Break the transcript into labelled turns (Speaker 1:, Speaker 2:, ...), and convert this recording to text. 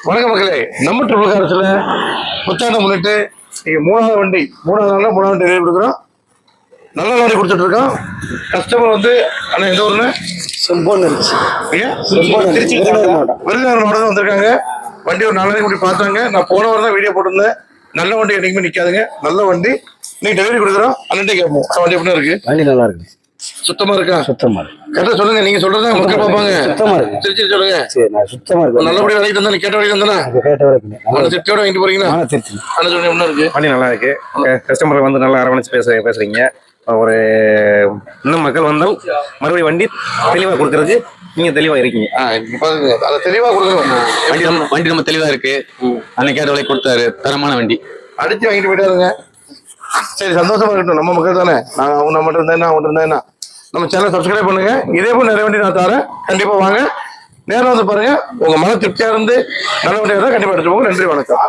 Speaker 1: வணக்க மக்களே, நம்ம ட்ரிபிள் காரத்தில் புத்தாண்டை முன்னிட்டு மூணாவது நாள் டெலிவரி கொடுக்குறோம். நல்ல வண்டி கொடுத்துட்டு இருக்கோம். கஸ்டமர் வந்து ஆனால் எந்த ஊர்னு விருதுநகர் மாவட்டம் வந்திருக்காங்க. வண்டி ஒரு 4 நாளைக்கு முன்னாடி பார்த்தாங்க. நான் போன வாரம் தான் வீடியோ போட்டிருந்தேன். நல்ல வண்டி என்னைக்குமே நிற்காதுங்க, நல்ல வண்டி. இன்னைக்கு டெலிவரி கொடுக்குறோம். அன்னைக்கு கேட்போம் வண்டி எப்படி இருக்கு.
Speaker 2: வண்டி நல்லா இருக்கு,
Speaker 1: சுத்தமா இருக்கா?
Speaker 2: சுத்தமா இருக்கு.
Speaker 1: கரெக்டா சொல்லுங்க, நீங்க சொல்றதா மக்கள் பார்ப்பாங்க.
Speaker 2: சுத்தமா இருக்கு,
Speaker 1: திருச்சி சொல்லுங்க.
Speaker 2: சரி, நான் சுத்தமா இருக்கு.
Speaker 1: நல்லபடியா வேலைக்கு தந்தா கேட்ட வரைக்கும் தந்தானே
Speaker 2: கேட்ட வரைக்கும்
Speaker 1: திருச்சியோட வாங்கிட்டு போறீங்களா?
Speaker 2: திருச்சி
Speaker 1: அண்ணா சொல்லுங்க என்ன இருக்கு.
Speaker 3: வண்டி நல்லா இருக்கு. கஸ்டமர் வந்து நல்லா அரவணைச்சு பேசுறீங்க. ஒரு இன்னும் மக்கள் வந்தால் மறுபடியும் வண்டி தெளிவாக கொடுக்கறதுக்கு நீங்க தெளிவா இருக்கீங்க.
Speaker 1: அதை தெளிவா கொடுக்கணும்.
Speaker 4: வண்டி நம்ம தெளிவா இருக்கு. அன்னைக்கு கேட்ட விலை கொடுத்தாரு, தரமான வண்டி.
Speaker 1: அடிச்சு வாங்கிட்டு போயிட்டாருங்க. சரி, சந்தோஷமா இருக்கட்டும். நம்ம மக்கள் தானே. நான் அவங்க மட்டும் இருந்தேன்னா அவங்க இருந்தேன்னா நம்ம சேனல் சப்ஸ்கிரைப் பண்ணுங்க. இதே போல் நிறைய வண்டி நான் தரேன். கண்டிப்பா வாங்க, நேரம் வந்து பாருங்க. உங்க மன திருப்தியா இருந்து நல்ல வண்டியா இருந்தா கண்டிப்பா எடுத்து போங்க. நன்றி, வணக்கம்.